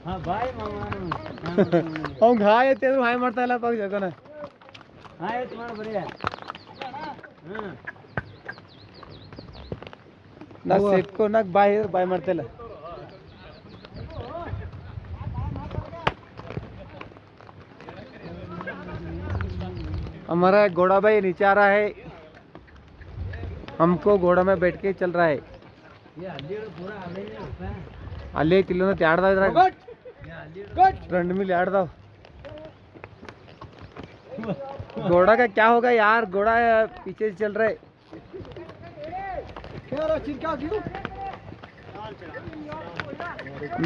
हाँ भाई मामा ಅವ್ನು ಹಾಯ್ ಎತ್ತಿದ್ರು ಹಾಯ್ ಮಾಡ್ತಾ ಇಲ್ಲ ಪಾಗ ಜಗನ हाँ ये तुम्हारा बढ़िया हाँ ನಾ ಸಿಕ್ಕೋನಾಗ ಬಾಯ್ ಇದ್ರೆ ಬಾಯ್ ಮಾಡ್ತಾ ಇಲ್ಲ हमारा घोड़ा भाई नीचे आ रहा है हमको घोड़ा में बैठ के चल रहा है ये हल्दी पूरा हल्दी नहीं होता है अल्ले किलो त्याड़दा इधर फ्रंट में त्याड़दा घोड़ा का क्या होगा यार घोड़ा पीछे से चल रहा है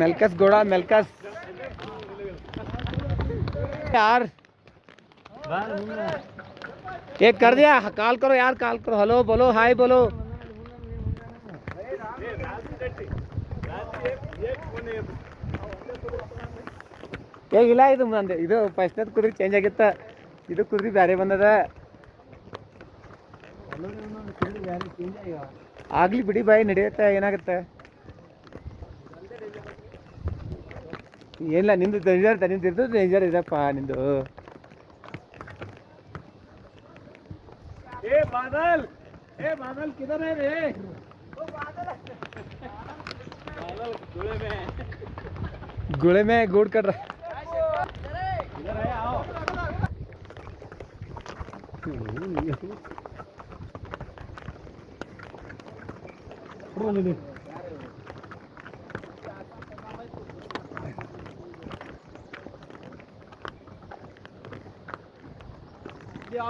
मेलकस घोड़ा मेलकस यार एक कर दिया कॉल करो यार कॉल करो हेलो बोलो हाय बोलो ಹೇಗಿಲ್ಲ ಇದು ನಂದು ಇದು ಫಸ್ಟ್ನೇದು ಕುದುರೆ ಚೇಂಜ್ ಆಗಿತ್ತ ಇದು ಕುದುರೆ ಬೇರೆ ಬಂದದ ಆಗ್ಲಿ ಬಿಡಿ ಬಾಯಿ ನಡೆಯುತ್ತೆ ಏನಾಗುತ್ತೆ ಏನಿಲ್ಲ ನಿಂದು ಡೇಂಜರ್ ನಿಂದು ಇರ್ದು ಡೇಂಜರ್ ಇದಪ್ಪ ನಿಂದು ए बादल किधर है रे वो बादल गुड़े में गुड़ कर रहा इधर आया आओ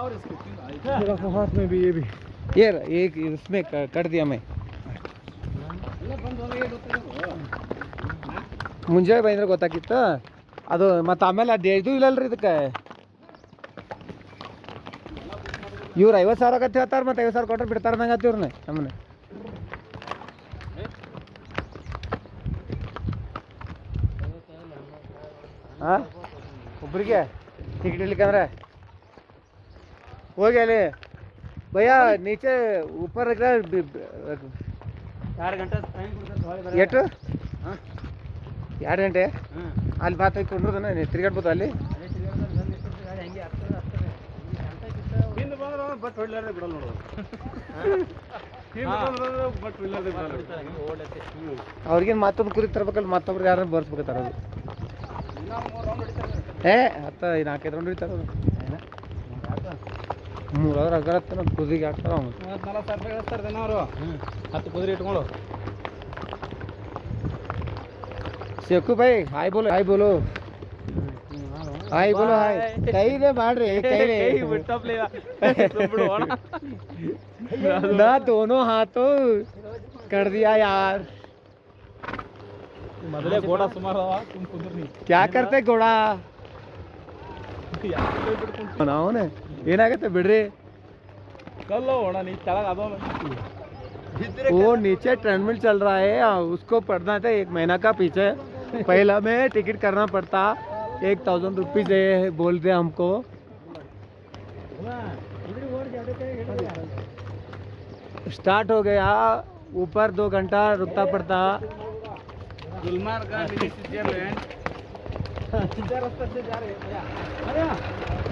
और इसके हाथ में भी ये एक इसमें कट दिया मैं ಮುಂಜಾನೆ ಬಂದ್ರೆ ಗೊತ್ತಾಗಿತ್ತು ಅದು ಮತ್ತು ಆಮೇಲೆ ಇದು ಇಲ್ಲಲ್ರಿ ಇದಕ್ಕೆ ಇವ್ರು 50,000 ಆಗತ್ತೆ ಹೇಳ್ತಾರೆ ಮತ್ತು 50,000 ಕೊಟ್ಟರೆ ಬಿಡ್ತಾರೆ ನಂಗೆ ಇವ್ರನ್ನ ನಮ್ಮನೆ ಹಾಂ ಒಬ್ರಿಗೆ ಟಿಕೆಟ್ ಇರ್ಲಿಕ್ಕಂದ್ರೆ ಹೋಗಿ ಅಲ್ಲಿ ಭಯ್ಯ ನೀಚೆ ऊपर 4 घंटा टाइम ಎಷ್ಟು 2 ಗಂಟೆ ಅಲ್ಲಿ ಮಾತು ಕೊಂಡ್ರದನ ತಿರ್ಗಾಡ್ಬೋದು ಅಲ್ಲಿ ಬಟ್ ಹೊಡ್ಲಾರ್ದೆ ಬಿಡಲ್ಲ ನೋಡು ಅವ್ರಿಗೇನು ಮತ್ತೊಂದು ಕುರಿ ತರ್ಬೇಕಲ್ಲ ಮತ್ತೊಬ್ರು ಯಾರು ಬರ್ಸ್ಬೇಕತ್ತಾರ ಅದು ಏ 4-5 ರೌಂಡ್ ಹಿಡಿತಾರ ಅದು 3 ಅಗರತ್ತ ಕುದುರೆಗೆ ಹಾಕ್ತಾರ ಅವ್ನು 40,000 ರೂಪಾಯಿ ಹೇಳ್ತಾರೆ ಅವರು 10 ಕುದುರೆ ಇಟ್ಕೊಂಡು शेखू भाई हाय बोलो हाय बोलो हाय बोलो हाय कई ने मार रहे कई ने ना दोनों हाथों कर दिया यार ಮೊದಲೇ ಗೋಡ ಸುಮಾರು तुम कुदर नहीं क्या करते घोड़ा ಅವನೇ ಏನಾಗುತ್ತೆ ಬಿಡ್ರಿ ಕಲ್ಲು ಹೋಣ ನೀ ಕೆಳಗೆ ಅದೋ वो नीचे ट्रेडमिल चल रहा है उसको पढ़ना था 1 महीना का पीछे पहला में टिकट करना पड़ता 1,000 रुपीज बोलते हमको स्टार्ट हो गया ऊपर 2 घंटा रुकता पड़ता गुलमार्ग का मिनी स्विट्जरलैंड सीधा रास्ता से जा रहे हैं